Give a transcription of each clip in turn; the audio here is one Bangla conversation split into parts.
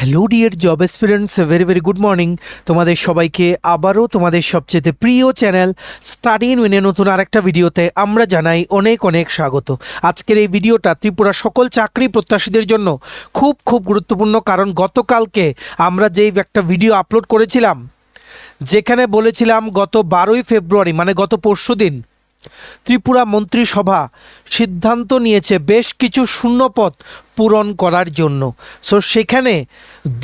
Hello dear job experience, very good morning তোমাদের সবাইকে আবারও তোমাদের সবচেয়ে প্রিয় চ্যানেল স্টাডি ইন উইনের নতুন আরেকটা ভিডিওতে আমরা জানাই অনেক অনেক স্বাগত। আজকের এই ভিডিওটা ত্রিপুরার সকল চাকরি প্রত্যাশীদের জন্য খুব গুরুত্বপূর্ণ, কারণ গতকালকে আমরা যেই একটা ভিডিও আপলোড করেছিলাম যেখানে বলেছিলাম গত 12ই ফেব্রুয়ারি মানে গত পরশুদিন ত্রিপুরা মন্ত্রিসভা সিদ্ধান্ত নিয়েছে বেশ কিছু শূন্যপদ পূরণ করার জন্য। সো সেখানে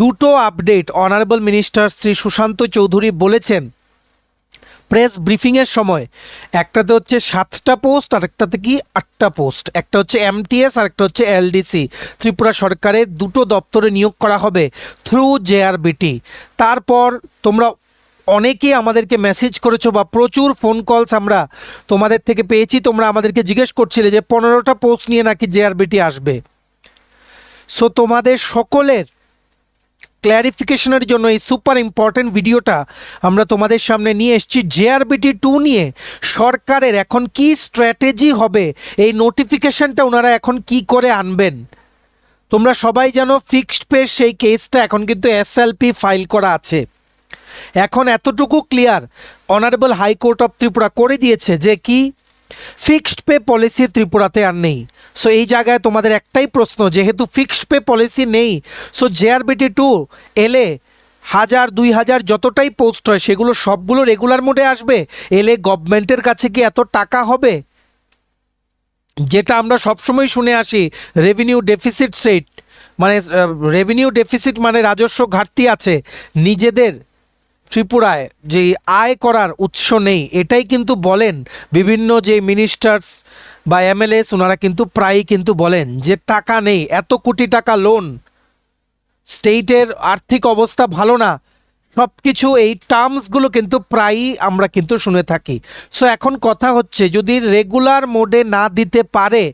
দুটো update honourable minister Shri Sushanta Chowdhury বলেছেন প্রেস ব্রিফিংয়ের সময়। একটাতে হচ্ছে 7টা পোস্ট আর একটাতে কি 8টা পোস্ট, একটা হচ্ছে এমটিএস আর একটা হচ্ছে এলডিসি। ত্রিপুরা সরকারের দুটো দপ্তরে নিয়োগ করা হবে থ্রু জেআরবিটি। তারপর তোমরা অনেকেই আমাদেরকে মেসেজ করেছো বা প্রচুর ফোন কলস আমরা তোমাদের থেকে পেয়েছি, তোমরা আমাদেরকে জিজ্ঞেস করছিলে যে 15টা পোস্ট নিয়ে নাকি জেআরবিটি আসবে। সো তোমাদের সকলের ক্ল্যারিফিকেশনের জন্য এই সুপার ইম্পর্টেন্ট ভিডিওটা আমরা তোমাদের সামনে নিয়ে এসেছি। জেআরবিটি 2 নিয়ে সরকারের এখন কি স্ট্র্যাটেজি হবে, এই নোটিফিকেশনটা ওনারা এখন কি করে আনবেন। তোমরা সবাই জানো ফিক্সড পে সেই কেসটা এখন কিন্তু এসএলপি ফাইল করা আছে। এখন এতটুকু clear honourable high court of Tripura করে দিয়েছে যে কি ফিক্সড পে পলিসি ত্রিপুরাতে আর নেই। সো এই জায়গায় তোমাদের একটাই প্রশ্ন, যেহেতু ফিক্সড পে পলিসি নেই, সো জেআরবিটি 2 এলে 1000 2000 যতটাই পোস্ট হয় সেগুলো সবগুলো রেগুলার মোডে আসবে। এলে গভর্নমেন্টের কাছে কি এত টাকা হবে? যেটা আমরা সবসময় শুনে আসি রেভিনিউ ডেফিসিট স্টেট, মানে রেভিনিউ ডেফিসিট মানে রাজস্ব ঘাটতি আছে, নিজেদের ত্রিপুরায় যে আয় করার উৎস নেই, এটাই কিন্তু বলেন বিভিন্ন যে মিনিস্টার্স বা এমএলএস, ওনারা কিন্তু প্রায়ই কিন্তু বলেন যে টাকা নেই, এত কোটি টাকা লোন, স্টেটের আর্থিক অবস্থা ভালো না, সব কিছু এই টার্মসগুলো কিন্তু প্রায়ই আমরা কিন্তু শুনে থাকি। সো এখন কথা হচ্ছে যদি রেগুলার মোডে না দিতে পারে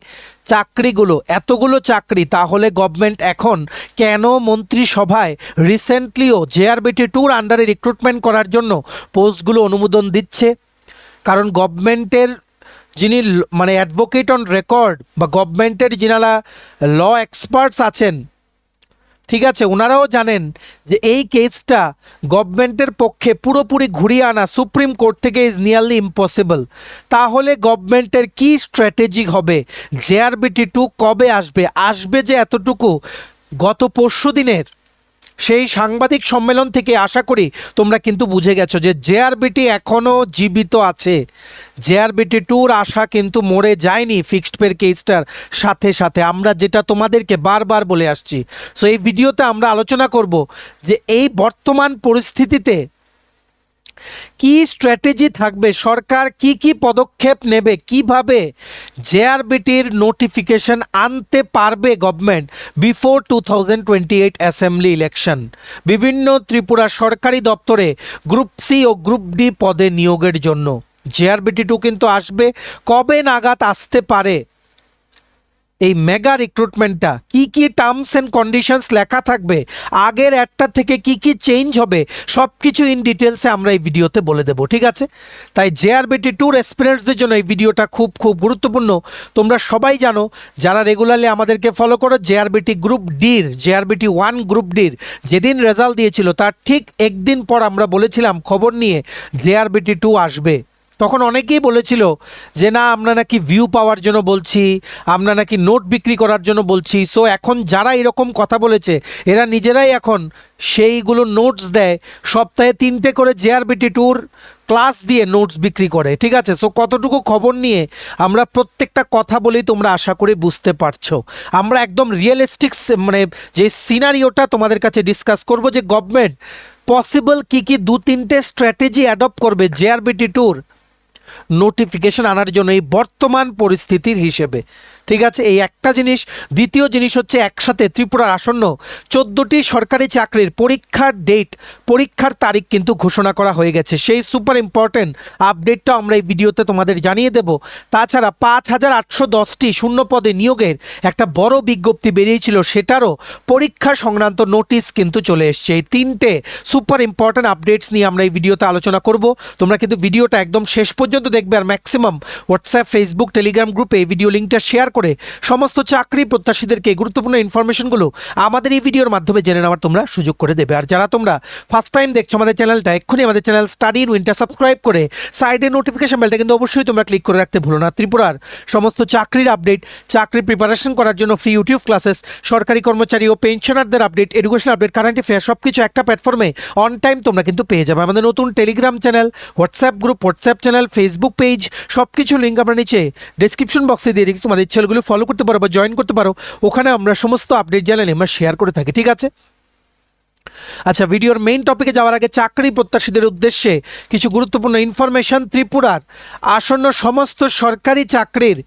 চাকরিগুলো, এতগুলো চাকরি, তাহলে গভর্নমেন্ট এখন কেন মন্ত্রিসভায় রিসেন্টলিও জেআরবিটি 2 আন্ডারে রিক্রুটমেন্ট করার জন্য পোস্টগুলো অনুমোদন দিচ্ছে? কারণ গভর্নমেন্টের যিনি মানে অ্যাডভোকেট অন রেকর্ড বা গভর্নমেন্টের যিনারা ল এক্সপার্টস আছেন, ঠিক আছে, ওনারাও জানেন যে এই কেসটা গভর্নমেন্টের পক্ষে পুরোপুরি ঘুরিয়ে আনা সুপ্রিম কোর্ট থেকে ইজ নিয়ারলি ইম্পসিবল। তাহলে গভর্নমেন্টের কি স্ট্র্যাটেজি হবে? জেআরবিটি 2 কবে আসবে যে এতটুকু গত পরশু দিনের সেই সাংবাদিক সম্মেলন থেকে আশা করি তোমরা কিন্তু বুঝে গেছো যে জেআরবিটি এখনও জীবিত আছে। জেআরবিটি 2 আশা কিন্তু মরে যায়নি ফিক্সড পের কেসটার সাথে সাথে, আমরা যেটা তোমাদেরকে বারবার বলে আসছি। সো এই ভিডিওতে আমরা আলোচনা করব যে এই বর্তমান পরিস্থিতিতে কি স্ট্র্যাটেজি থাকবে, সরকার কি পদক্ষেপ নেবে, কিভাবে জেআরবিটির নোটিফিকেশন আনতে পারবে গভর্নমেন্ট বিফোর 2028 অ্যাসেম্বলি ইলেকশন। বিভিন্ন ত্রিপুরা সরকারি দপ্তরে গ্রুপ সি ও গ্রুপ ডি পদে নিয়োগের জন্য জেআরবিটি 2 কিন্তু আসবে। কবে নাগাদ আসতে পারে এই মেগা রিক্রুটমেন্টটা, কি টার্মস অ্যান্ড কন্ডিশনস লেখা থাকবে, আগের একটা থেকে কি চেঞ্জ হবে, সব কিছু ইন ডিটেলসে আমরা এই ভিডিওতে বলে দেবো, ঠিক আছে? তাই জেআরবিটি 2 এসপিরেন্টসদের জন্য এই ভিডিওটা খুব গুরুত্বপূর্ণ। তোমরা সবাই জানো যারা রেগুলারলি আমাদেরকে ফলো করো, জেআরবিটি গ্রুপ ডির, জেআরবিটি 1 গ্রুপ ডির যেদিন রেজাল্ট দিয়েছিল তার ঠিক একদিন পর আমরা বলেছিলাম খবর নিয়ে জেআরবিটি 2 আসবে। তখন অনেকেই বলেছিল যে না, আমরা নাকি ভিউ পাওয়ার জন্য বলছি, আমরা নাকি নোট বিক্রি করার জন্য বলছি। সো এখন যারা এরকম কথা বলেছে এরা নিজেরাই এখন সেইগুলো নোটস দেয়, সপ্তাহে 3টে করে জেআরবিটি 2 ক্লাস দিয়ে নোটস বিক্রি করে, ঠিক আছে? সো কতটুকু খবর নিয়ে আমরা প্রত্যেকটা কথা বলেই তোমরা আশা করি বুঝতে পারছো। আমরা একদম রিয়েলিস্টিক মানে যে সিনারিওটা তোমাদের কাছে ডিসকাস করব যে গভর্নমেন্ট পসিবল কি 2-3টে স্ট্র্যাটেজি অ্যাডপ্ট করবে জেআরবিটি 2 নোটিফিকেশন আনার জন্য এই বর্তমান পরিস্থিতির হিসেবে, ঠিক আছে? এই একটা জিনিস। দ্বিতীয় জিনিস হচ্ছে একসাথে ত্রিপুরার আসন্ন 14টি সরকারি চাকরির পরীক্ষার তারিখ কিন্তু ঘোষণা করা হয়ে গেছে। সেই সুপার ইম্পর্টেন্ট আপডেটটা আমরা এই ভিডিওতে তোমাদের জানিয়ে দেব। তাছাড়া 5810টি শূন্য পদে নিয়োগের একটা বড় বিজ্ঞপ্তি বেরিয়েছিল, সেটারও পরীক্ষা সংক্রান্ত নোটিশ কিন্তু চলে এসছে। এই 3টে সুপার ইম্পর্টেন্ট আপডেটস নিয়ে আমরা এই ভিডিওতে আলোচনা করব। তোমরা কিন্তু ভিডিওটা একদম শেষ পর্যন্ত দেখবে, আর ম্যাক্সিমাম হোয়াটসঅ্যাপ, ফেসবুক, টেলিগ্রাম গ্রুপে এই ভিডিও লিঙ্কটা শেয়ার করে সমস্ত চাকরি প্রত্যাশীদেরকে গুরুত্বপূর্ণ ইনফরমেশনগুলো আমাদের এই ভিডিওর মাধ্যমে জেনে নেওয়ার তোমরা সুযোগ করে দেবে। আর যারা তোমরা ফার্স্ট টাইম দেখছো আমাদের চ্যানেলটা, এক্ষুনি আমাদের channel study in winter subscribe করে সাইডে নোটিফিকেশন বেলটা কিন্তু অবশ্যই তোমরা ক্লিক করে রাখতে ভুলো না। ত্রিপুরার সমস্ত চাকরির আপডেট, চাকরি প্রিপারেশন করার জন্য ফ্রি ইউটিউব ক্লাসেস, সরকারি কর্মচারী ও পেনশনারদের update, education update, current affair সব কিছু একটা প্ল্যাটফর্মে অন টাইম তোমরা কিন্তু পেয়ে যাবে। আমাদের নতুন Telegram channel, WhatsApp group, WhatsApp channel, Facebook page সব কিছু লিঙ্ক আমরা নিচে ডেসক্রিপশন বক্সে দিয়ে রেখেছি, তোমাদের চ্যানেলগুলো ফলো করতে পারো বা জয়েন করতে পারো। ওখানে আমরা সমস্ত আপডেট জানালে আমরা শেয়ার করে থাকি, ঠিক আছে? আচ্ছা, ভিডিওর মেইন টপিকে যাওয়ার আগে চাকরি প্রত্যাশীদের উদ্দেশ্যে কিছু গুরুত্বপূর্ণ ইনফরমেশন। ত্রিপুরার আসন্ন সমস্ত সরকারি চাকরির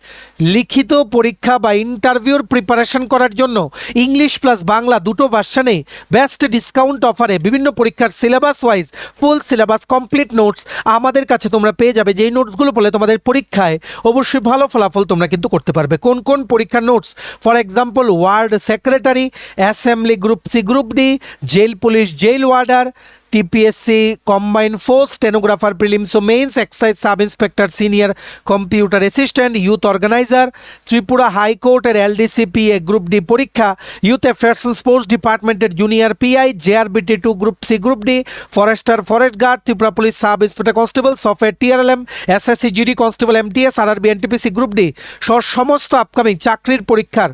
লিখিত পরীক্ষা বা ইন্টারভিউর প্রিপারেশন করার জন্য ইংলিশ প্লাস বাংলা দুটো ভার্সানে বেস্ট ডিসকাউন্ট অফারে বিভিন্ন পরীক্ষার syllabus wise full syllabus complete notes আমাদের কাছে তোমরা পেয়ে যাবে। যেই নোটসগুলো পড়লে তোমাদের পরীক্ষায় অবশ্যই ভালো ফলাফল তোমরা কিন্তু করতে পারবে। কোন কোন পরীক্ষার notes? For example, word secretary, assembly group C, group D, jail police, jail warder, TPSC combined force, stenographer prelims ও mains, excise sub inspector senior computer assistant, youth organiser, Tripura হাইকোর্টের এলডিসিপিএ গ্রুপ ডি পরীক্ষা, ইউথ অ্যাফেয়ার্স অ্যান্ড স্পোর্টস ডিপার্টমেন্টের junior PI, JRBT 2 group C, group D, forester, forest guard, Tripura police sub inspector constable, software TRLM, SSC GD constable MTS, RRB NTPC group D সহ সমস্ত আপকামিং চাকরির পরীক্ষার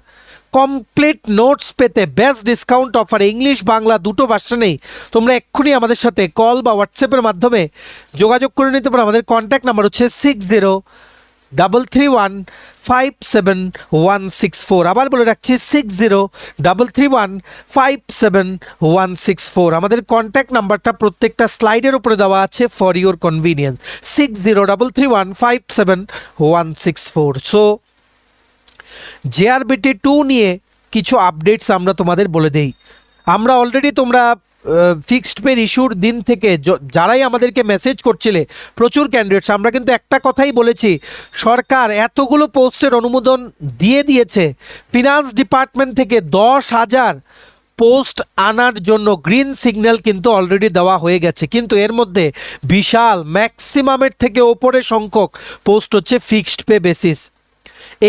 কমপ্লিট নোটস পেতে বেস্ট ডিসকাউন্ট অফারে ইংলিশ বাংলা দুটো ভার্সনেই তোমরা এক্ষুনি আমাদের সাথে কল বা হোয়াটসঅ্যাপের মাধ্যমে যোগাযোগ করে নিতে পারো। আমাদের কন্ট্যাক্ট নাম্বার হচ্ছে 6033157164। আবার বলে রাখছি 6033157164। আমাদের কন্ট্যাক্ট নাম্বারটা প্রত্যেকটা স্লাইডের উপরে দেওয়া আছে for your convenience, 6033157164। So JRBT 2 নিয়ে কিছু আপডেটস আমরা তোমাদের বলে দেই। আমরা অলরেডি তোমরা ফিক্সড পে ইস্যুর দিন থেকে যারাই আমাদেরকে মেসেজ করছিলে প্রচুর ক্যান্ডিডেটস, আমরা কিন্তু একটা কথাই বলেছি, সরকার এতগুলো পোস্টের অনুমোদন দিয়ে দিয়েছে, ফিনান্স ডিপার্টমেন্ট থেকে 10,000 পোস্ট আনার জন্য গ্রিন সিগন্যাল কিন্তু অলরেডি দেওয়া হয়ে গেছে, কিন্তু এর মধ্যে বিশাল ম্যাক্সিমামের থেকে ওপরে সংখ্যক পোস্ট হচ্ছে ফিক্সড পে বেসিস।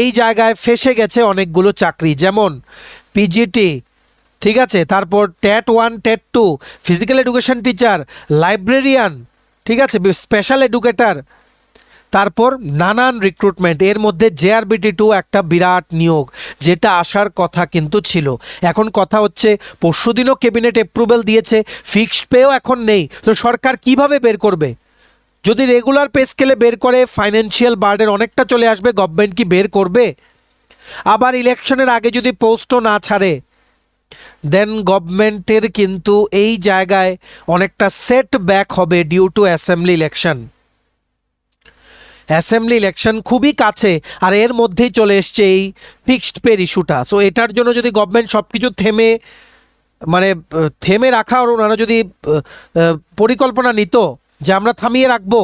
এই জায়গায় ফেসে গেছে অনেকগুলো চাকরি, যেমন পিজিটি, ঠিক আছে, তারপর ট্যাট 1, ট্যাট 2, ফিজিক্যাল এডুকেশন টিচার, লাইব্রেরিয়ান, ঠিক আছে, স্পেশাল এডুকেটর, তারপর নানান রিক্রুটমেন্ট। এর মধ্যে জেআরবিটি 2 একটা বিরাট নিয়োগ, যেটা আসার কথা কিন্তু ছিল। এখন কথা হচ্ছে, পরশুদিনও ক্যাবিনেট অ্যাপ্রুভাল দিয়েছে, ফিক্সড পেও এখন নেই, তো সরকার কিভাবে বের করবে? যদি রেগুলার পে স্কেলে বের করে ফাইন্যান্সিয়াল বার্ডেন অনেকটা চলে আসবে, গভর্নমেন্ট কি বের করবে? আবার ইলেকশনের আগে যদি পোস্টও না ছাড়ে, দেন গভর্নমেন্টের কিন্তু এই জায়গায় অনেকটা সেট ব্যাক হবে due to assembly election. Assembly election খুবই কাছে, আর এর মধ্যেই চলে এসছে এই ফিক্সড পে ইস্যুটা। সো এটার জন্য যদি গভর্নমেন্ট সব কিছু থেমে রাখা, আর ওনারা যদি পরিকল্পনা নিত যে আমরা থামিয়ে রাখবো,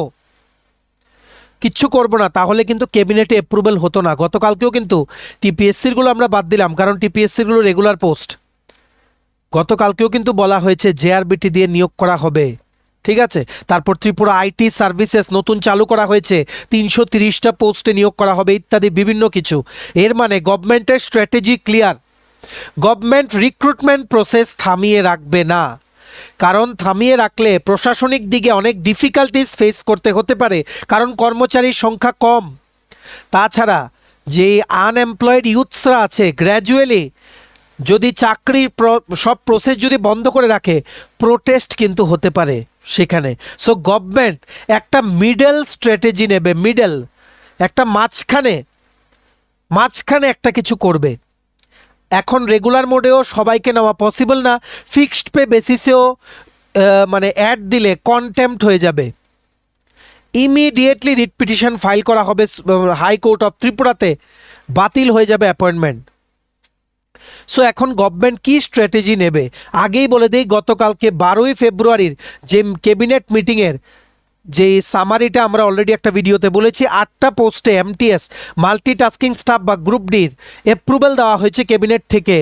কিচ্ছু করবো না, তাহলে কিন্তু ক্যাবিনেটে অ্যাপ্রুভাল হতো না। গতকালকেও কিন্তু টিপিএসসিরগুলো আমরা বাদ দিলাম, কারণ টিপিএসসিরগুলো রেগুলার পোস্ট। গতকালকেও কিন্তু বলা হয়েছে জেআরবিটি দিয়ে নিয়োগ করা হবে, ঠিক আছে। তারপর ত্রিপুরা আইটি সার্ভিসেস নতুন চালু করা হয়েছে, 330টা পোস্টে নিয়োগ করা হবে, ইত্যাদি বিভিন্ন কিছু। এর মানে গভর্নমেন্টের strategy clear, government recruitment process থামিয়ে রাখবে না, কারণ থামিয়ে রাখলে প্রশাসনিক দিকে অনেক ডিফিকাল্টিস ফেস করতে হতে পারে, কারণ কর্মচারীর সংখ্যা কম। তাছাড়া যে আনএমপ্লয়েড ইউথসরা আছে, গ্র্যাজুয়ালি যদি চাকরির সব প্রসেস যদি বন্ধ করে রাখে, প্রোটেস্ট কিন্তু হতে পারে সেখানে। সো গভর্নমেন্ট একটা মিডল স্ট্র্যাটেজি নেবে, একটা মাঝখানে একটা কিছু করবে। এখন রেগুলার মোডেও সবাইকে নেওয়া পসিবল না, ফিক্সড পে বেসিসেও অ্যাড দিলে কন্টেম্প্ট হয়ে যাবে। ইমিডিয়েটলি রিট পিটিশন ফাইল করা হবে হাইকোর্ট অফ ত্রিপুরাতে, বাতিল হয়ে যাবে অ্যাপয়েন্টমেন্ট। সো এখন গভর্নমেন্ট কি স্ট্র্যাটেজি নেবে আগেই বলে দেই। গতকালকে 12ই ফেব্রুয়ারির যে ক্যাবিনেট মিটিংয়ের যে সামারিটা আমরা অলরেডি একটা ভিডিওতে বলেছি, 8টা পোস্টে এমটিএস মাল্টিটাস্কিং স্টাফ বা গ্রুপ ডির অ্যাপ্রুভাল দেওয়া হয়েছে ক্যাবিনেট থেকে।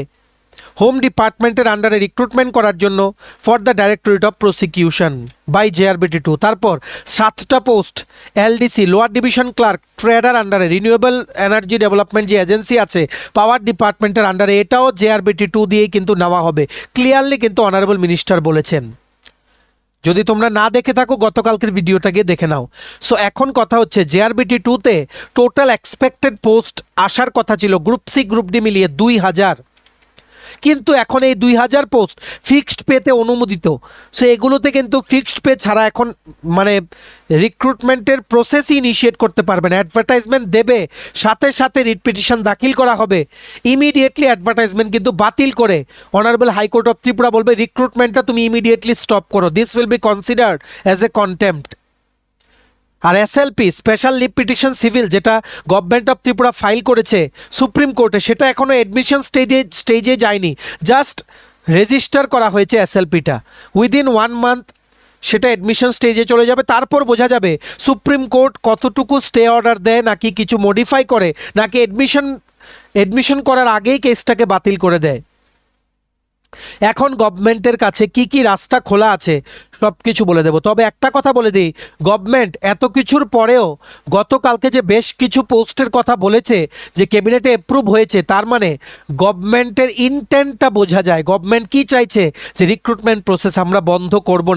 হোম ডিপার্টমেন্টের আন্ডারে রিক্রুটমেন্ট করার জন্য for the directorate of prosecution by JRBT2। তারপর 7টা post LDC lower division clerk trader আন্ডারে, রিনিউয়েবল এনার্জি ডেভেলপমেন্ট যে এজেন্সি আছে পাওয়ার ডিপার্টমেন্টের আন্ডারে, এটাও JRBT2 দিয়েই কিন্তু নেওয়া হবে। ক্লিয়ারলি কিন্তু অনারেবল মিনিস্টার বলেছেন। যদি তোমরা না দেখে থাকো গতকালকের ভিডিওটা গিয়ে দেখে নাও। সো এখন কথা হচ্ছে JRBT2তে টোটাল এক্সপেক্টেড পোস্ট আসার কথা ছিল গ্রুপ সি গ্রুপ ডি মিলিয়ে 2000, কিন্তু এখন এই 2000 পোস্ট ফিক্সড পেতে অনুমোদিত। সো এগুলোতে কিন্তু ফিক্সড পে ছাড়া এখন মানে রিক্রুটমেন্টের প্রসেসই ইনিশিয়েট করতে পারবে না। অ্যাডভার্টাইজমেন্ট দেবে, সাথে সাথে রিট পিটিশন দাখিল করা হবে, ইমিডিয়েটলি অ্যাডভার্টাইজমেন্ট কিন্তু বাতিল করে অনারেবল হাইকোর্ট অফ ত্রিপুরা বলবে রিক্রুটমেন্টটা তুমি ইমিডিয়েটলি স্টপ করো, this will be considered as a contempt. আর SLP special leave petition civil যেটা গভর্নমেন্ট অফ ত্রিপুরা ফাইল করেছে সুপ্রিম কোর্টে, সেটা এখনও এডমিশন স্টেজে যায়নি, জাস্ট রেজিস্টার করা হয়েছে SLPটা। উইদিন 1 মান্থ সেটা এডমিশন স্টেজে চলে যাবে, তারপর বোঝা যাবে সুপ্রিম কোর্ট কতটুকু স্টে অর্ডার দেয়, নাকি কিছু মডিফাই করে, নাকি এডমিশন করার আগেই কেসটাকে বাতিল করে দেয়। এখন গভর্নমেন্টের কাছে কি কি রাস্তা খোলা আছে সব কিছু বলে দেবো। তবে একটা কথা বলে দিই, গভর্নমেন্ট এত কিছুর পরেও গতকালকে যে বেশ কিছু পোস্টের কথা বলেছে যে ক্যাবিনেটে অ্যাপ্রুভ হয়েছে, তার মানে গভর্নমেন্টের ইন্টেন্টটা বোঝা যায়। গভর্নমেন্ট কি চাইছে যে রিক্রুটমেন্ট প্রসেস আমরা বন্ধ করব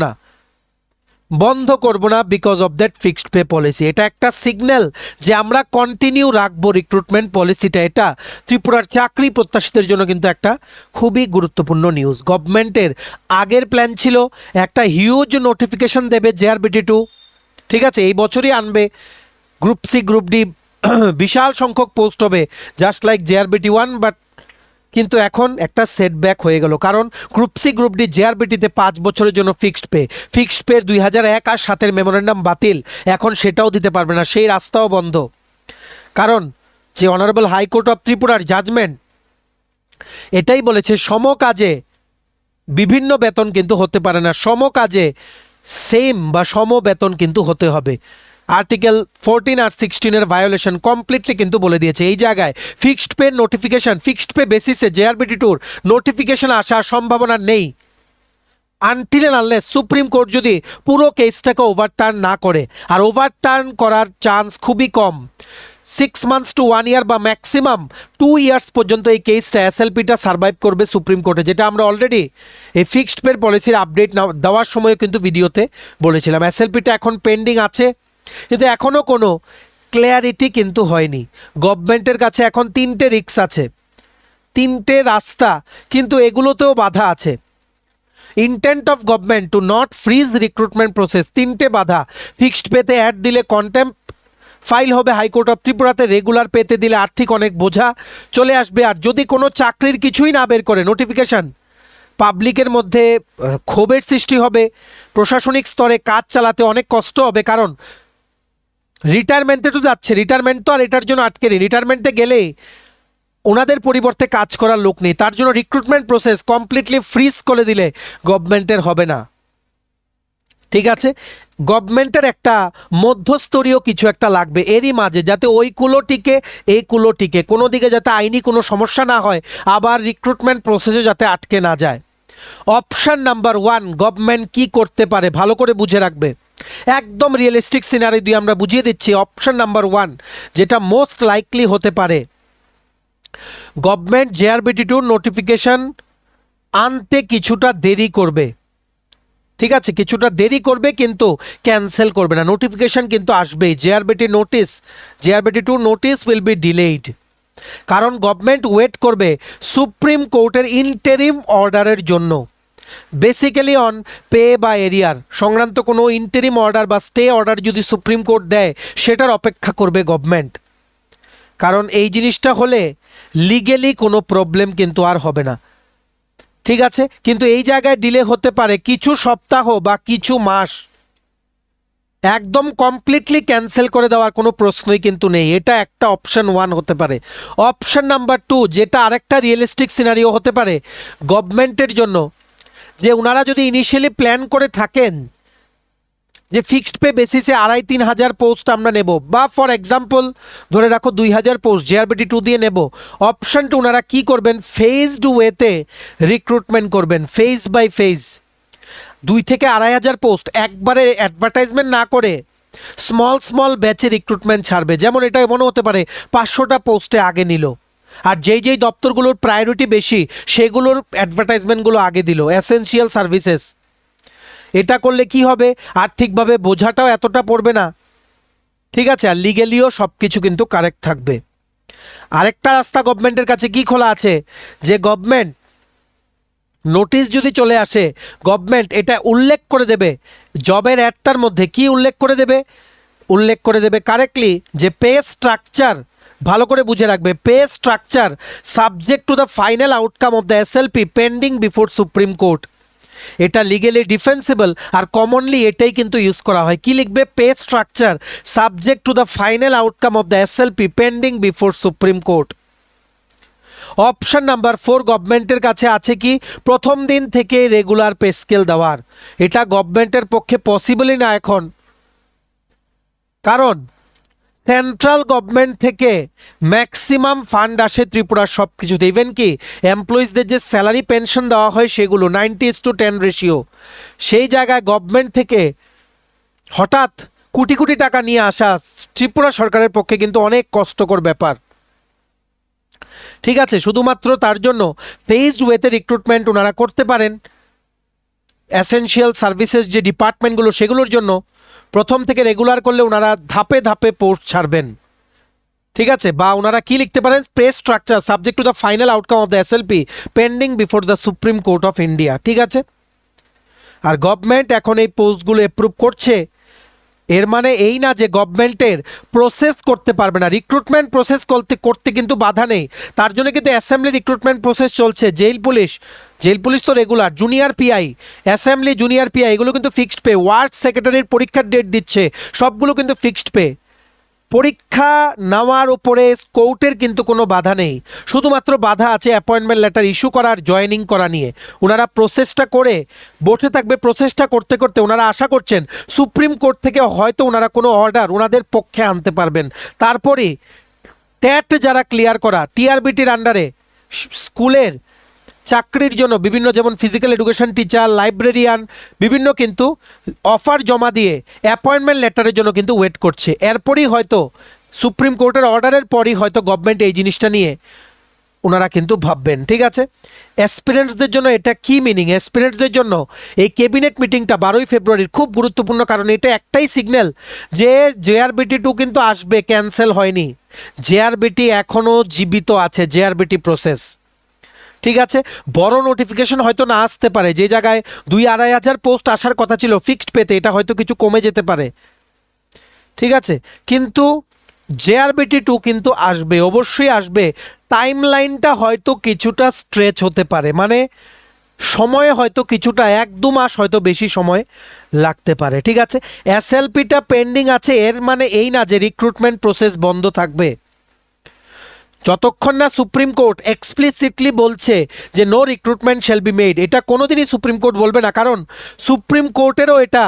না because of that fixed pay policy. এটা একটা সিগন্যাল যে আমরা কন্টিনিউ রাখবো রিক্রুটমেন্ট পলিসিটা। এটা ত্রিপুরার চাকরি প্রত্যাশীদের জন্য কিন্তু একটা খুবই গুরুত্বপূর্ণ নিউজ। গভর্নমেন্টের আগের প্ল্যান ছিল একটা হিউজ নোটিফিকেশন দেবে JRBT2, ঠিক আছে, এই বছরই আনবে। গ্রুপ সি গ্রুপ ডি বিশাল সংখ্যক পোস্ট হবে জাস্ট লাইক JRBT1, বাট কিন্তু এখন একটা সেটব্যাক হয়ে গেল, কারণ গ্রুপ সি গ্রুপ ডি JRBT-তে 5 বছরের জন্য ফিক্সড পে 2001 আর 7-এর মেমোরেন্ডাম বাতিল, এখন সেটাও দিতে পারবে না, সেই রাস্তাও বন্ধ। কারণ যে অনারেবল হাইকোর্ট অফ ত্রিপুরার জাজমেন্ট এটাই বলেছে সমকাজে বিভিন্ন বেতন কিন্তু হতে পারে না, সমকাজে সেম বা সম বেতন কিন্তু হতে হবে। আর্টিকেল 14 আর 16-এর ভায়োলেশন কমপ্লিটলি কিন্তু বলে দিয়েছে। এই জায়গায় fixed pay notification, fixed pay বেসিসে JRBT2-র নোটিফিকেশন আসার সম্ভাবনা নেই until and unless supreme court যদি পুরো কেসটাকে ওভারটার্ন না করে, আর ওভারটার্ন করার চান্স খুবই কম। 6 মান্থস টু 1 ইয়ার বা ম্যাক্সিমাম 2 ইয়ার্স পর্যন্ত এই কেসটা SLPটা সার্ভাইভ করবে সুপ্রিম কোর্টে, যেটা আমরা অলরেডি এই ফিক্সড পে পলিসির আপডেট দেওয়ার সময় কিন্তু ভিডিওতে বলেছিলাম। SLPটা এখন পেন্ডিং আছে, কিন্তু এখনও কোনো ক্লিয়ারিটি কিন্তু হয়নি। গভর্নমেন্টের কাছে এখন 3টে রিস্ক আছে, 3টে রাস্তা, কিন্তু এগুলোতেও বাধা আছে। Intent of government to not fridge recruitment process, 3টে বাধা। ফিক্সড পেতে অ্যাড দিলে কন্টেম্প্ট ফাইল হবে হাইকোর্ট অফ ত্রিপুরাতে, রেগুলার পেতে দিলে আর্থিক অনেক বোঝা চলে আসবে, আর যদি কোনো চাকরির কিছুই না বের করে নোটিফিকেশন, পাবলিকের মধ্যে ক্ষোভের সৃষ্টি হবে, প্রশাসনিক স্তরে কাজ চালাতে অনেক কষ্ট হবে। কারণ রিটায়ারমেন্টে তো যাচ্ছে, রিটায়ারমেন্ট তো আর এটার জন্য আটকে নেই, রিটায়ারমেন্টে গেলে ওনাদের পরিবর্তে কাজ করার লোক নেই, তার জন্য রিক্রুটমেন্ট প্রসেস কমপ্লিটলি ফ্রিজ করে দিলে গভর্নমেন্টের হবে না, ঠিক আছে। গভর্নমেন্টের একটা মধ্যস্তরীয় কিছু একটা লাগবে এরই মাঝে, যাতে ওই কুলো টিকে এই কুলো টিকে, কোনো দিকে যাতে আইনি কোনো সমস্যা না হয়, আবার রিক্রুটমেন্ট প্রসেসে যাতে আটকে না যায়। অপশন নাম্বার 1 গভর্নমেন্ট কি করতে পারে ভালো করে বুঝে রাখবে, একদম রিয়েলিস্টিক সিনারি দিয়ে আমরা বুঝিয়ে দিচ্ছি। অপশন নাম্বার 1 যেটা মোস্ট লাইকলি হতে পারে, গভর্নমেন্ট JRBT2 নোটিফিকেশন আনতে কিছুটা দেরি করবে, ঠিক আছে, কিছুটা দেরি করবে, কিন্তু ক্যান্সেল করবে না, নোটিফিকেশন কিন্তু আসবেই। JRBT2 notice will be delayed, কারণ গভর্নমেন্ট ওয়েট করবে সুপ্রিম কোর্টের ইন্টারিম অর্ডারের জন্য, বেসিক্যালি অন পে বা এরিয়ার সংক্রান্ত কোনো ইন্টারিম অর্ডার বা স্টে অর্ডার যদি সুপ্রিম কোর্ট দেয়, সেটার অপেক্ষা করবে গভর্নমেন্ট। কারণ এই জিনিসটা হলে লিগেলি কোনো প্রবলেম কিন্তু আর হবে না, ঠিক আছে। কিন্তু এই জায়গায় ডিলে হতে পারে কিছু সপ্তাহ বা কিছু মাস, একদম কমপ্লিটলি ক্যান্সেল করে দেওয়ার কোনো প্রশ্নই কিন্তু নেই। এটা একটা অপশন 1 হতে পারে। অপশন নাম্বার 2 যেটা আরেকটা রিয়েলিস্টিক সিনারিও হতে পারে গভর্নমেন্টের জন্য, যে ওনারা যদি ইনিশিয়ালি প্ল্যান করে থাকেন যে ফিক্সড পে বেসিসে 2,500-3,000 পোস্ট আমরা নেব, বা ফর এক্সাম্পল ধরে রাখো 2,000 পোস্ট জেআরবিটি 2 দিয়ে নেব, অপশনটা ওনারা কি করবেন, ফেজড ওয়েতে রিক্রুটমেন্ট করবেন, ফেজ বাই ফেজ। 2,000-2,500 পোস্ট একবারে অ্যাডভার্টাইজমেন্ট না করে স্মল স্মল ব্যাচে রিক্রুটমেন্ট ছাড়বে। যেমন এটা মনে হতে পারে 500টা পোস্টে আগে নিল, আর যেই যেই দপ্তরগুলোর প্রায়োরিটি বেশি সেগুলোর অ্যাডভার্টাইজমেন্টগুলো আগে দিল, এসেনশিয়াল সার্ভিসেস। এটা করলে কি হবে, আর্থিকভাবে বোঝাটাও এতটা পড়বে না, ঠিক আছে, আর লিগেলিও সব কিছু কিন্তু কারেক্ট থাকবে। আরেকটা রাস্তা গভর্নমেন্টের কাছে কি খোলা আছে, যে গভর্নমেন্ট নোটিশ যদি চলে আসে, গভর্নমেন্ট এটা উল্লেখ করে দেবে জবের অ্যাডটার মধ্যে, কি উল্লেখ করে দেবে কারেক্টলি, যে পে স্ট্রাকচার, ভালো করে বুঝে রাখবে, pay structure subject to the final outcome of the SLP pending before supreme court. এটা লিগেলি ডিফেন্সিবল, আর কমনলি এটাই কিন্তু ইউজ করা হয়। কি লিখবে, pay structure subject to the final outcome of the SLP pending before supreme court. Option number 4 গভর্নমেন্টের কাছে আছে কি, প্রথম দিন থেকে রেগুলার পে স্কেল দেওয়ার। এটা গভর্নমেন্টের পক্ষে পসিবলই না এখন, কারণ সেন্ট্রাল গভর্নমেন্ট থেকে ম্যাক্সিমাম ফান্ড আসে ত্রিপুরার সব কিছুতে। ইভেন কি এমপ্লয়িজদের যে স্যালারি পেনশন দেওয়া হয় সেগুলো 90:10 রেশিও। সেই জায়গায় গভর্নমেন্ট থেকে হঠাৎ কোটি কোটি টাকা নিয়ে আসা ত্রিপুরা সরকারের পক্ষে কিন্তু অনেক কষ্টকর ব্যাপার, ঠিক আছে। শুধুমাত্র তার জন্য ফেজড ওয়েতে রিক্রুটমেন্ট ওনারা করতে পারেন। এসেনশিয়াল সার্ভিসেস যে ডিপার্টমেন্টগুলো সেগুলোর জন্য প্রথম থেকে রেগুলার করলে ওনারা ধাপে ধাপে পোস্ট ছাড়বেন, ঠিক আছে। বা ওনারা কি লিখতে পারেন, pay structure subject to the final outcome of the SLP pending before the supreme court of India, ঠিক আছে। আর গভর্নমেন্ট এখন এই পোস্টগুলো অ্যাপ্রুভ করছে, এর মানে এই না যে গভর্নমেন্টের প্রসেস করতে পারবে না। রিক্রুটমেন্ট প্রসেস করতে কিন্তু বাধা নেই, তার জন্য কিন্তু অ্যাসেম্বলি রিক্রুটমেন্ট প্রসেস চলছে। জেল পুলিশ তো regular, junior PI, assembly junior PI এগুলো কিন্তু ফিক্সড পে। ওয়ার্ড সেক্রেটারির পরীক্ষার ডেট দিচ্ছে, সবগুলো কিন্তু ফিক্সড পে। পরীক্ষা নেওয়ার উপরে কোর্টের কিন্তু কোনো বাধা নেই, শুধুমাত্র বাধা আছে অ্যাপয়েন্টমেন্ট লেটার ইস্যু করার, জয়েনিং করা নিয়ে। ওনারা প্রসেসটা করে বসে থাকবে, প্রসেসটা করতে করতে ওনারা আশা করছেন সুপ্রিম কোর্ট থেকে হয়তো ওনারা কোনো অর্ডার ওনাদের পক্ষে আনতে পারবেন। তারপরে ট্যাট যারা ক্লিয়ার করা, টিআরবিটির আন্ডারে স্কুলের চাকরির জন্য বিভিন্ন, যেমন ফিজিক্যাল এডুকেশন টিচার, লাইব্রেরিয়ান, বিভিন্ন কিন্তু অফার জমা দিয়ে অ্যাপয়েন্টমেন্ট লেটারের জন্য কিন্তু ওয়েট করছে। এরপরই হয়তো সুপ্রিম কোর্টের অর্ডারের পরই হয়তো গভর্নমেন্ট এই জিনিসটা নিয়ে ওনারা কিন্তু ভাববেন, ঠিক আছে। অ্যাসপিরেন্টসদের জন্য এটা কি মিনিং, অ্যাসপিরেন্টসদের জন্য এই ক্যাবিনেট মিটিংটা 12ই ফেব্রুয়ারির খুব গুরুত্বপূর্ণ, কারণ এটা একটাই সিগন্যাল যে জেআরবিটি 2 কিন্তু আসবে, ক্যান্সেল হয়নি। জেআরবিটি এখনও জীবিত আছে, জেআরবিটি প্রসেস, ঠিক আছে। বড় নোটিফিকেশন হয়তো না আসতে পারে, যে জায়গায় 2,000-2,500 পোস্ট আসার কথা ছিল ফিক্সড পেতে, এটা হয়তো কিছু কমে যেতে পারে, ঠিক আছে। কিন্তু জেআরবিটি 2 কিন্তু আসবে, অবশ্যই আসবে। টাইম লাইনটা হয়তো কিছুটা স্ট্রেচ হতে পারে, মানে সময়ে হয়তো কিছুটা 1-2 মাস হয়তো বেশি সময় লাগতে পারে, ঠিক আছে। এসএলপিটা পেন্ডিং আছে, এর মানে এই না যে রিক্রুটমেন্ট প্রসেস বন্ধ থাকবে। যতক্ষণ না সুপ্রিম কোর্ট এক্সপ্লিসিটলি বলছে যে no recruitment shall be made, এটা কোনোদিনই সুপ্রিম কোর্ট বলবে না। কারণ সুপ্রিম কোর্টেরও এটা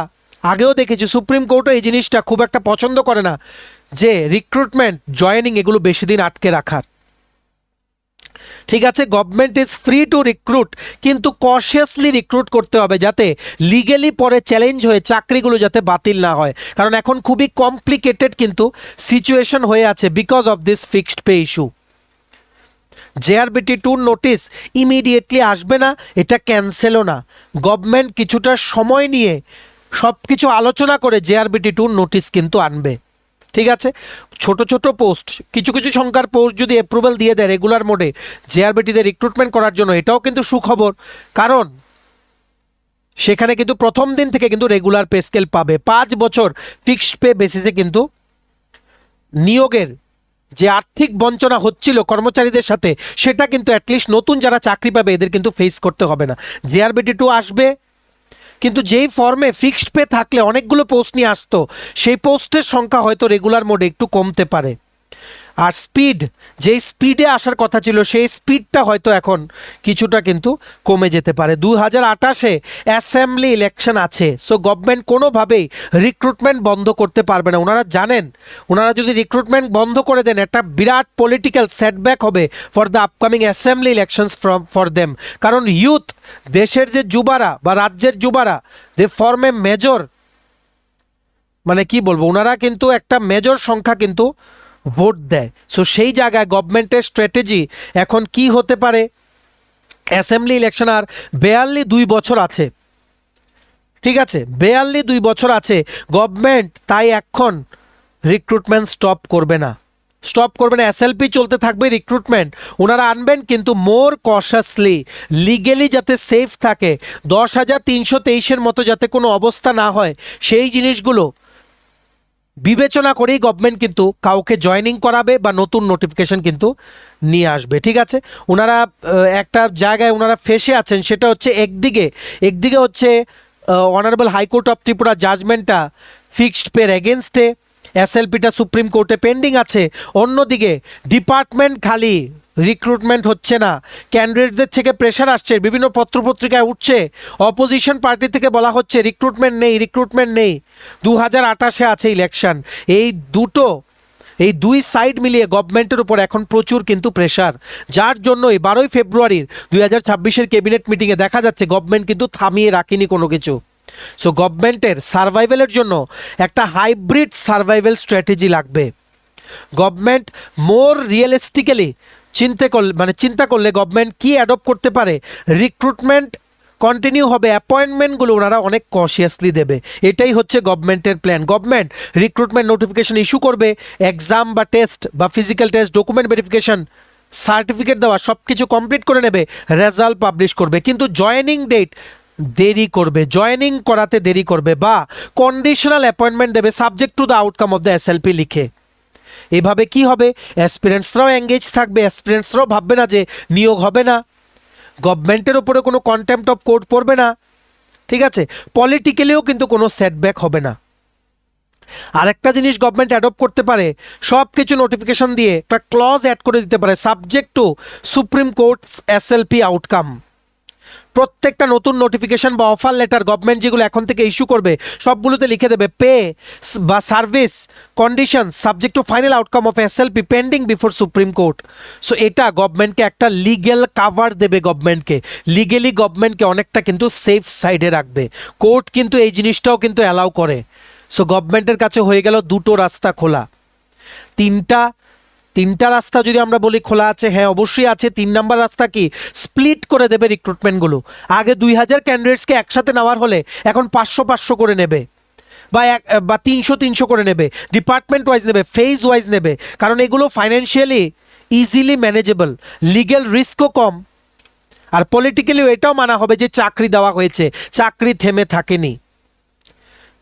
আগেও দেখেছি, সুপ্রিম কোর্টও এই জিনিসটা খুব একটা পছন্দ করে না যে রিক্রুটমেন্ট, জয়েনিং এগুলো বেশি দিন আটকে রাখার, ঠিক আছে। Government is free to recruit, কিন্তু কশিয়াসলি রিক্রুট করতে হবে, যাতে লিগেলি পরে চ্যালেঞ্জ হয়ে চাকরিগুলো যাতে বাতিল না হয়। কারণ এখন খুবই কমপ্লিকেটেড কিন্তু সিচুয়েশন হয়ে আছে because of this fixed pay issue. JRBT 2 notice immediately আসবে না, এটা ক্যান্সেলও না। গভর্নমেন্ট কিছুটা সময় নিয়ে সব কিছু আলোচনা করে জেআরবিটি 2 নোটিস কিন্তু আনবে, ঠিক আছে। ছোট ছোট পোস্ট, কিছু কিছু সংখ্যার পোস্ট যদি অ্যাপ্রুভাল দিয়ে দেয় রেগুলার মোডে জেআরবিটিতে রিক্রুটমেন্ট করার জন্য, এটাও কিন্তু সুখবর। কারণ সেখানে কিন্তু প্রথম দিন থেকে কিন্তু রেগুলার পে স্কেল পাবে। 5 বছর ফিক্সড পে বেসিসে কিন্তু নিয়োগের যে আর্থিক বঞ্চনা হচ্ছিল কর্মচারীদের সাথে, সেটা কিন্তু অ্যাটলিস্ট নতুন যারা চাকরি পাবে এদের কিন্তু ফেস করতে হবে না। জেআরবিটি 2 আসবে, কিন্তু যেই ফর্মে ফিক্সড পে থাকলে অনেকগুলো পোস্ট নিয়ে আসতো, সেই পোস্টের সংখ্যা হয়তো রেগুলার মোডে একটু কমতে পারে, আর স্পিড, যেই স্পিডে আসার কথা ছিল সেই স্পিডটা হয়তো এখন কিছুটা কিন্তু কমে যেতে পারে। 2028-এ অ্যাসেম্বলি ইলেকশন আছে, সো গভর্নমেন্ট কোনোভাবেই রিক্রুটমেন্ট বন্ধ করতে পারবে না। ওনারা জানেন ওনারা যদি রিক্রুটমেন্ট বন্ধ করে দেন একটা বিরাট পলিটিক্যাল সেটব্যাক হবে for the upcoming assembly elections for them. কারণ ইউথ, দেশের যে যুবারা বা রাজ্যের যুবারা, দে ফর্ম এ মেজর, মানে কি বলবো, ওনারা কিন্তু একটা মেজর সংখ্যা কিন্তু ভোট দেয়। সো সেই জায়গায় গভর্নমেন্টের স্ট্র্যাটেজি এখন কি হতে পারে? অ্যাসেম্বলি ইলেকশন আর 42 বছর আছে, ঠিক আছে, 42 বছর আছে। গভর্নমেন্ট তাই এখন রিক্রুটমেন্ট স্টপ করবে না, এসএলপি চলতে থাকবে, রিক্রুটমেন্ট ওনারা আনবেন কিন্তু মোর কশাসলি, লিগেলি যাতে সেফ থাকে, 10,323-এর মতো যাতে কোনো অবস্থা না হয়, সেই জিনিসগুলো বিবেচনা করেই গভর্নমেন্ট কিন্তু কাউকে জয়েনিং করাবে বা নতুন নোটিফিকেশন কিন্তু নিয়ে আসবে, ঠিক আছে। ওনারা একটা জায়গায় ওনারা ফেসে আছেন, সেটা হচ্ছে একদিকে হচ্ছে অনারেবল হাইকোর্ট অফ ত্রিপুরা জাজমেন্টটা ফিক্সড পের এগেনস্টে, এসএলপিটা সুপ্রিম কোর্টে পেন্ডিং আছে, অন্যদিকে ডিপার্টমেন্ট খালি, রিক্রুটমেন্ট হচ্ছে না, ক্যান্ডিডেটদের থেকে প্রেশার আসছে, বিভিন্ন পত্রপত্রিকায় উঠছে, অপোজিশন পার্টি থেকে বলা হচ্ছে রিক্রুটমেন্ট নেই, 2028-এ আছে ইলেকশন। এই দুই সাইড মিলিয়ে গভর্নমেন্টের উপর এখন প্রচুর কিন্তু প্রেশার, যার জন্য 12 ফেব্রুয়ারির 2026-এর ক্যাবিনেট মিটিংয়ে দেখা যাচ্ছে গভর্নমেন্ট কিন্তু থামিয়ে রাখেনি কোনো কিছু। সো গভর্নমেন্টের সার্ভাইভেলের জন্য একটা হাইব্রিড সার্ভাইভেল স্ট্র্যাটেজি লাগবে। গভর্নমেন্ট মোর রিয়েলিস্টিক্যালি চিন্তা করলে গভর্নমেন্ট কি অ্যাডপ্ট করতে পারে? রিক্রুটমেন্ট কন্টিনিউ হবে, অ্যাপয়েন্টমেন্টগুলো ওনারা অনেক কশিয়াসলি দেবে, এটাই হচ্ছে গভর্নমেন্টের plan. Government recruitment notification issue করবে, এক্সাম বা টেস্ট বা physical test, document verification, certificate দেওয়া সব কিছু কমপ্লিট করে নেবে, রেজাল্ট পাবলিশ করবে, কিন্তু জয়েনিং ডেট দেরি করবে, জয়েনিং করাতে দেরি করবে, বা কন্ডিশনাল অ্যাপয়েন্টমেন্ট দেবে subject to the outcome of the SLP লিখে। এভাবে কি হবে? অ্যাসপিরেন্টসরাও এঙ্গেজ থাকবে, অ্যাসপিরেন্টসরাও ভাববে না যে নিয়োগ হবে না, গভর্নমেন্টের উপরে কোনো কন্টেম্প্ট অফ কোর্ট পড়বে না, ঠিক আছে, পলিটিক্যালিও কিন্তু কোনো সেটব্যাক হবে না। আরেকটা জিনিস গভর্নমেন্ট অ্যাডপ্ট করতে পারে, সব কিছু নোটিফিকেশন দিয়ে একটা ক্লজ অ্যাড করে দিতে পারে, subject to supreme courts SLP outcome. প্রত্যেকটা নতুন নোটিফিকেশন বা অফার লেটার গভর্নমেন্ট যেগুলো এখন থেকে ইস্যু করবে সবগুলোতে লিখে দেবে পে বা service condition subject to final outcome of SLP pending before supreme court. So এটা গভর্নমেন্টকে একটা লিগেল কাভার দেবে, লিগেলি গভর্নমেন্টকে অনেকটা কিন্তু সেফ সাইডে রাখবে। কোর্ট কিন্তু এই জিনিসটাও কিন্তু অ্যালাউ করে। সো গভর্নমেন্টের কাছে হয়ে গেল দুটো রাস্তা খোলা। তিনটা রাস্তা যদি আমরা বলি খোলা আছে, হ্যাঁ অবশ্যই আছে। 3 নম্বর রাস্তা কি? স্প্লিট করে দেবে রিক্রুটমেন্টগুলো। আগে 2000 ক্যান্ডিডেটসকে একসাথে নেওয়ার হলে এখন 500 করে নেবে, বা 300 করে নেবে, ডিপার্টমেন্ট ওয়াইজ নেবে, ফেজ ওয়াইজ নেবে, কারণ এগুলো ফাইন্যান্সিয়ালি ইজিলি ম্যানেজেবল, লিগ্যাল রিস্কও কম, আর পলিটিক্যালিও এটাও মানা হবে যে চাকরি দেওয়া হয়েছে, চাকরি থেমে থাকেনি,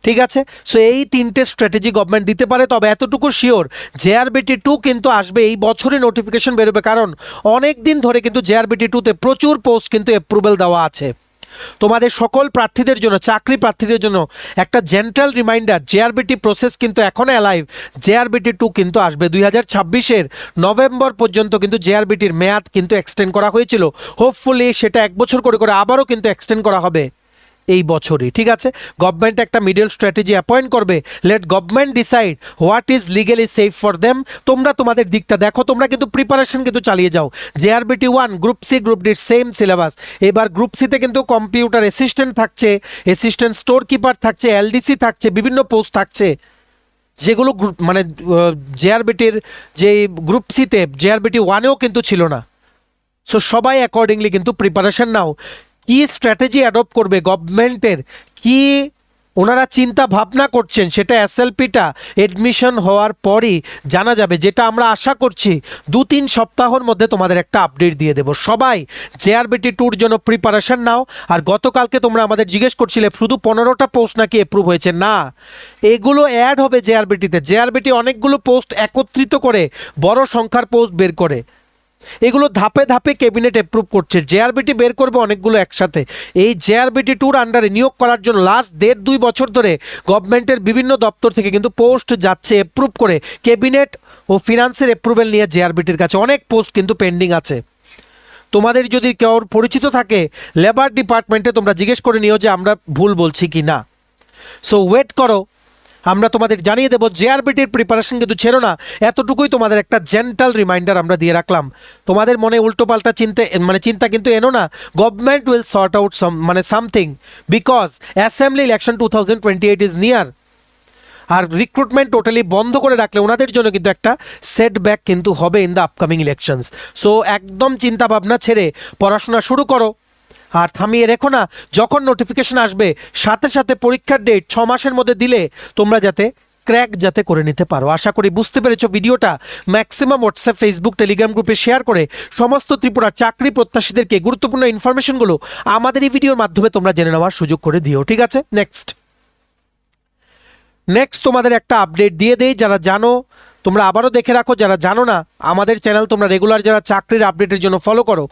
ঠিক আছে। সো এই 3টে স্ট্র্যাটেজি গভর্নমেন্ট দিতে পারে। তবে এতটুকু শিওর, জেআরবিটি 2 কিন্তু আসবে, এই বছরই নোটিফিকেশন বেরোবে, কারণ অনেক দিন ধরে কিন্তু জেআরবিটি 2-তে প্রচুর পোস্ট কিন্তু অ্যাপ্রুভাল দেওয়া আছে। তোমাদের সকল প্রার্থীদের জন্য, চাকরি প্রার্থীদের জন্য একটা জেন্টাল রিমাইন্ডার, জেআরবিটি প্রসেস কিন্তু এখন অ্যালাইভ, জেআরবিটি 2 কিন্তু আসবে 2026-এর নভেম্বর পর্যন্ত। কিন্তু জেআরবিটির মেয়াদ কিন্তু এক্সটেন্ড করা হয়েছিল, হোপফুলি সেটা 1 বছর করে আবারও কিন্তু এক্সটেন্ড করা হবে এই বছরই, ঠিক আছে। গভর্নমেন্ট একটা মিডল স্ট্র্যাটেজি অ্যাপয়েন্ট করবে, late government decide what is legally safe for them. তোমরা তোমাদের দিকটা দেখো, তোমরা কিন্তু প্রিপারেশন কিন্তু চালিয়ে যাও। জেআরবিটি 1, গ্রুপ সি, গ্রুপ ডির সেম সিলেবাস। এবার গ্রুপ সিতে কিন্তু কম্পিউটার অ্যাসিস্ট্যান্ট থাকছে, অ্যাসিস্ট্যান্ট স্টোর কিপার থাকছে, এলডিসি থাকছে, বিভিন্ন পোস্ট থাকছে, যেগুলো মানে জেআরবিটির যে গ্রুপ সিতে জেআরবিটি 1-এও কিন্তু ছিল না। সো সবাই অ্যাকর্ডিংলি কিন্তু প্রিপারেশন নাও। কি স্ট্র্যাটেজি অ্যাডপ্ট করবে গভর্নমেন্টের, কি ওনারা চিন্তা ভাবনা করছেন, সেটা এসএলপিটা এডমিশন হওয়ার পরই জানা যাবে, যেটা আমরা আশা করছি 2-3 সপ্তাহের মধ্যে তোমাদের একটা আপডেট দিয়ে দেবো। সবাই জেআরবিটি 2-র জন্য প্রিপারেশন নাও। আর গতকালকে তোমরা আমাদের জিজ্ঞেস করছিলে শুধু 15টা পোস্ট নাকি অ্যাপ্রুভ হয়েছে, না, এগুলো অ্যাড হবে জেআরবিটিতে। জেআরবিটি অনেকগুলো পোস্ট একত্রিত করে বড় সংখ্যার পোস্ট বের করে, এগুলো ধাপে ধাপে ক্যাবিনেট অ্যাপ্রুভ করছে, জেআরবিটি বের করবে অনেকগুলো একসাথে। এই জেআরবিটি 2-র আন্ডারে নিয়োগ করার জন্য লাস্ট 1.5-2 বছর ধরে গভর্নমেন্টের বিভিন্ন দপ্তর থেকে কিন্তু পোস্ট যাচ্ছে অ্যাপ্রুভ করে, ক্যাবিনেট ও ফিনান্সের অ্যাপ্রুভেল নিয়ে জেআরবিটির কাছে অনেক পোস্ট কিন্তু পেন্ডিং আছে। তোমাদের যদি কেউ পরিচিত থাকে লেবার ডিপার্টমেন্টে, তোমরা জিজ্ঞেস করে নিও যে আমরা ভুল বলছি কি না। সো ওয়েট করো, আমরা তোমাদের জানিয়ে দেবো। জেআরবিটির প্রিপারেশন কিন্তু ছেড়ো না, এতটুকুই তোমাদের একটা জেন্টাল রিমাইন্ডার আমরা দিয়ে রাখলাম। তোমাদের মনে উল্টোপাল্টা চিন্তা কিন্তু এনো না। Government will sort out something, because assembly election 2028 is near. আর রিক্রুটমেন্ট টোটালি বন্ধ করে রাখলে ওনাদের জন্য কিন্তু একটা সেটব্যাক কিন্তু হবে in the upcoming elections. So একদম চিন্তা ভাবনা ছেড়ে পড়াশোনা শুরু করো, আর থামিয়ে রেখো না। যখন নোটিফিকেশন আসবে সাথে সাথে পরীক্ষার ডেট 6 মাসের মধ্যে দিলে তোমরা যাতে ক্র্যাক করে নিতে পারো। আশা করি বুঝতে পেরেছো। ভিডিওটা ম্যাক্সিমাম হোয়াটসঅ্যাপ, ফেসবুক, টেলিগ্রাম গ্রুপে শেয়ার করে সমস্ত ত্রিপুরা চাকরি প্রত্যাশীদেরকে গুরুত্বপূর্ণ ইনফরমেশনগুলো আমাদের এই ভিডিওর মাধ্যমে তোমরা জেনে নেওয়ার সুযোগ করে দিও। ঠিক আছে, নেক্সট তোমাদের একটা আপডেট দিয়ে দেই। যারা জানো তোমরা আবারও দেখে রাখো, যারা জানো না আমাদের চ্যানেল তোমরা রেগুলার যারা চাকরির আপডেটের জন্য ফলো করো।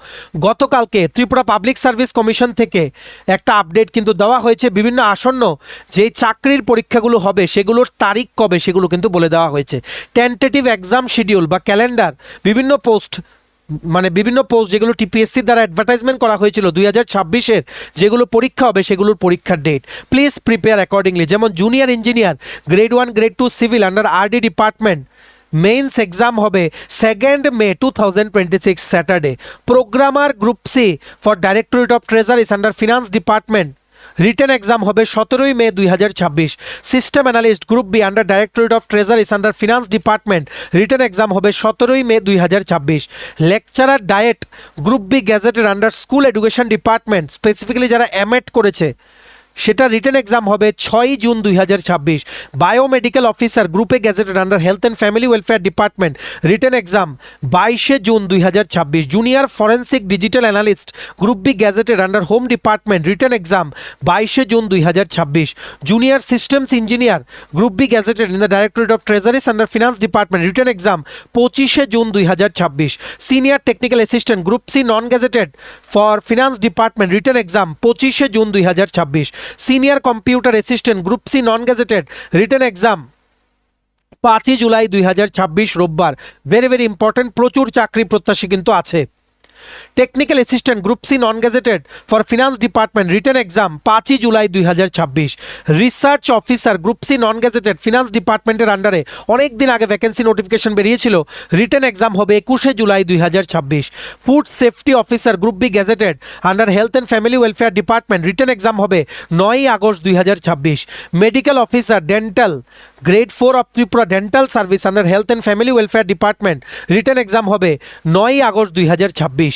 গতকালকে ত্রিপুরা পাবলিক সার্ভিস কমিশন থেকে একটা আপডেট কিন্তু দেওয়া হয়েছে। বিভিন্ন আসন্ন যে চাকরির পরীক্ষাগুলো হবে সেগুলোর তারিখ কবে সেগুলো কিন্তু বলে দেওয়া হয়েছে। টেন্টেটিভ এক্সাম শিডিউল বা ক্যালেন্ডার, বিভিন্ন পোস্ট যেগুলো টিপিএসসি দ্বারা অ্যাডভার্টাইজমেন্ট করা হয়েছিল 2026-এর যেগুলো পরীক্ষা হবে সেগুলোর পরীক্ষার ডেট। Please prepare accordingly. যেমন junior engineer grade 1 grade 2 civil under RD department mains exam হবে 2 May 2026 Saturday. Programmer group C for directorate of treasuries under finance department written exam হবে 17 May 2026। System analyst group B under directorate of treasuries under finance department written exam হবে 17 May 2026। Lecturer DIET group B gazetted under school education department, specifically যারা এমএড করেছে সেটা রিটেন এক্সাম হবে 6 জুন 2026। বায়োমেডিক্যাল অফিসার গ্রুপে gazetted under health and family welfare department written exam 22 June 2026। Junior forensic digital analyst group B gazetted under home department written exam 22 June 2026। Junior systems engineer group B gazetted in the directorate of treasuries under finance department written exam 25 June 2026। Senior technical assistant group C non gazetted for finance department written exam 25 June 2026। Senior computer assistant group C non gazetted written exam 5 July 2026 রোববার। ভেরি ইম্পর্টেন্ট, প্রচুর চাকরি প্রত্যাশী কিন্তু আছে। Technical assistant group C non gazetted for finance department written exam 5 July 2026। Research officer group C non gazetted finance ডিপার্টমেন্টের আন্ডারে অনেক দিন আগে ভ্যাকেন্সি নোটিফিকেশন বেরিয়েছিল, রিটেন এক্সাম হবে 21 July 2026। Food safety officer group B gazetted under health and family welfare department written exam হবে 9 August 2026। Medical officer dental grade 4 of Tripura dental service under health and family welfare department written exam হবে 9 আগস্ট 2026।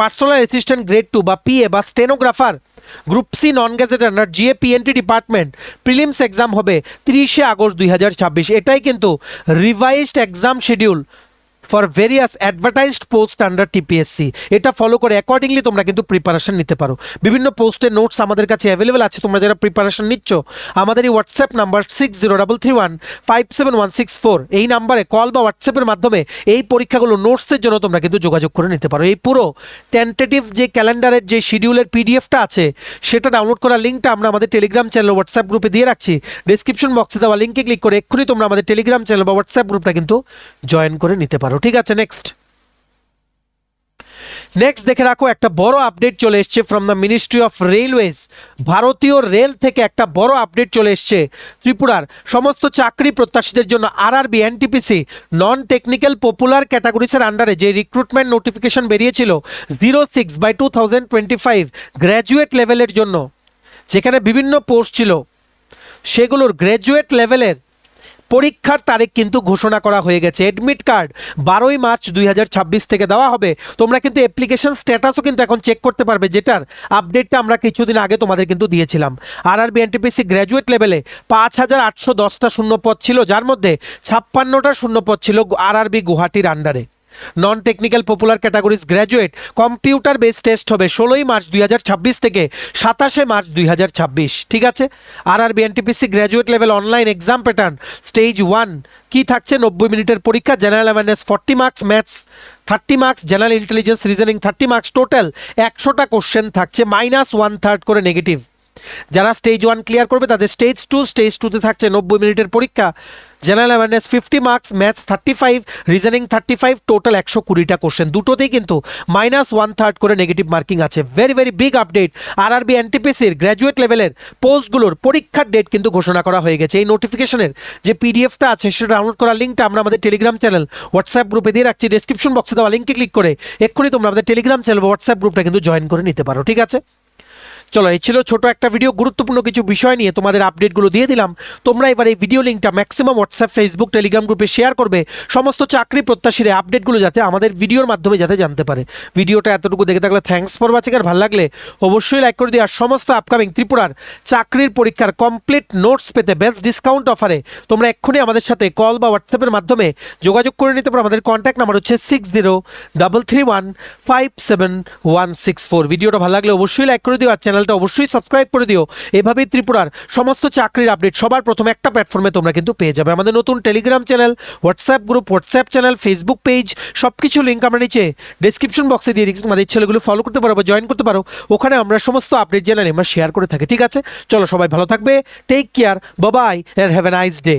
পার্সোনাল অ্যাসিস্ট্যান্ট গ্রেড 2 বা পিএ বা stenographer group C non gazetted under GAPNT department prelims exam হবে 30 আগস্ট 2026। এটাই কিন্তু revised exam schedule for various advertised post under TPSC. এটা ফলো করে অ্যাকর্ডিংলি তোমরা কিন্তু প্রিপারেশন নিতে পারো। বিভিন্ন পোস্টের নোটস আমাদের কাছে অ্যাভেলেবেল আছে। তোমরা যারা প্রিপারেশন নিচ্ছ আমাদের এই হোয়াটসঅ্যাপ নাম্বার 6033157164 এই নাম্বারে কল বা হোয়াটসঅ্যাপের মাধ্যমে এই পরীক্ষাগুলো নোটসের জন্য তোমরা কিন্তু যোগাযোগ করে নিতে পারো। এই পুরো টেন্টেটিভ যে ক্যালেন্ডারের যে শিডিউলের পিডিএফটা আছে সেটা ডাউনলোড করার লিঙ্কটা আমরা আমাদের টেলিগ্রাম চ্যানেল হোয়াটসঅ্যাপ গ্রুপে দিয়ে রাখছি। ডিসক্রিপশন বক্সে দেওয়া লিঙ্কে ক্লিক করে এক্ষুনি তোমরা আমাদের টেলিগ্রাম চ্যানেল বা হোয়াটসঅ্যাপ গ্রুপটা কিন্তু জয়েন করে নিতে পারো। ঠিক আছে, নেক্সট দেখে রাখো, একটা বড় আপডেট চলে এসছে from the ministry of railways. ভারতীয় রেল থেকে একটা বড় আপডেট চলে এসছে ত্রিপুরার সমস্ত চাকরি প্রত্যাশীদের জন্য। RRB NTPC non technical popular ক্যাটাগরিসের আন্ডারে যে রিক্রুটমেন্ট নোটিফিকেশন বেরিয়েছিল 06/2025 গ্র্যাজুয়েট লেভেলের জন্য, যেখানে বিভিন্ন পোস্ট ছিল, সেগুলোর গ্র্যাজুয়েট লেভেলের পরীক্ষার তারিখ কিন্তু ঘোষণা করা হয়ে গেছে। অ্যাডমিট কার্ড 12 মার্চ 2026 থেকে দেওয়া হবে। তোমরা কিন্তু অ্যাপ্লিকেশন স্ট্যাটাসও কিন্তু এখন চেক করতে পারবে, যেটার আপডেটটা আমরা কিছুদিন আগে তোমাদের কিন্তু দিয়েছিলাম। আরআরবি এনটিপিসি গ্র্যাজুয়েট লেভেলে 5810টা শূন্যপদ ছিল, যার মধ্যে 56টা শূন্যপদ ছিল আরআরবি গুয়াহাটির আন্ডারে। নন technical popular categories graduate computer base test হবে 16 মার্চ 2026 থেকে 27 মার্চ 2026। ঠিক আছে, RRB NTPC graduate level online exam pattern stage 1 কি থাকছে? 90 মিনিটের পরীক্ষা, general awareness 40 marks, maths 30 marks, general intelligence reasoning 30 marks, total 100টা কোশ্চেন থাকছে, -1/3 করে নেগেটিভ। যারা স্টেজ 1 ক্লিয়ার করবে তাদের স্টেজ 2 তে থাকছে 90 মিনিটের পরীক্ষা, general awareness 50 marks, maths 35, reasoning 35, total 120টা কোশ্চেন, দুটোতেই কিন্তু -1/3 করে নেগেটিভ মার্কিং আছে। Very very big update, RRB এনটিপিসির গ্র্যাজুয়েট লেভেলের পোস্টগুলোর পরীক্ষার ডেট কিন্তু ঘোষণা করা হয়ে গেছে। এই নোটিফিকেশনের যে পিডিএফটা আছে সেটা ডাউনলোড করার লিঙ্কটা আমরা আমাদের টেলিগ্রাম চ্যানেল হোয়াটসঅ্যাপ গ্রুপে দিয়ে রাখছি। ডেসক্রিপশন বক্সে দেওয়া লিঙ্কে ক্লিক করে এক্ষুনি তোমরা আমাদের টেলিগ্রাম চ্যানেল বা হোয়াটসঅ্যাপ গ্রুপটা কিন্তু জয়েন করে নিতে পারো, ঠিক আছে? চলো, এই ছিল ছোট একটা ভিডিও, গুরুত্বপূর্ণ কিছু বিষয় নিয়ে তোমাদের আপডেটগুলো দিয়ে দিলাম। তোমরা এবার এই ভিডিও লিঙ্কটা ম্যাক্সিমাম হোয়াটসঅ্যাপ, ফেসবুক, টেলিগ্রাম গ্রুপে শেয়ার করবে, সমস্ত চাকরি প্রত্যাশীর আপডেটগুলো যাতে আমাদের ভিডিওর মাধ্যমে যাতে জানতে পারে। ভিডিওটা এতটুকু দেখে থাকলে থ্যাঙ্কস ফর ওয়াচিং, আর ভালো লাগলে অবশ্যই লাইক করে দিও। আর সমস্ত আপকামিং ত্রিপুরার চাকরির পরীক্ষার কমপ্লিট নোটস পেতে বেস্ট ডিসকাউন্ট অফারে তোমরা এক্ষুনি আমাদের সাথে কল বা হোয়াটসঅ্যাপের মাধ্যমে যোগাযোগ করে নিতে পারো। আমাদের কন্ট্যাক্ট নাম্বার হচ্ছে 6033157164। ভিডিওটা ভালো লাগলে অবশ্যই লাইক করে দিও, আর চ্যানেলটা অবশ্যই সাবস্ক্রাইব করে দিও। এভাবেই ত্রিপুরার সমস্ত চাকরির আপডেট সবার প্রথমে একটা প্ল্যাটফর্মে তোমরা কিন্তু পেয়ে যাবে। আমাদের নতুন Telegram channel, WhatsApp group, WhatsApp channel, Facebook page, সব কিছু লিঙ্ক আমরা নিচে ডেসক্রিপশন বক্সে দিয়ে রেখেছি। আমাদের ছেলেগুলো ফলো করতে পারো বা জয়েন করতে পারো, ওখানে আমরা সমস্ত আপডেট জানালে আমরা শেয়ার করে থাকি, ঠিক আছে? চলো, সবাই ভালো থাকবে, take care, bye bye, and have a nice day.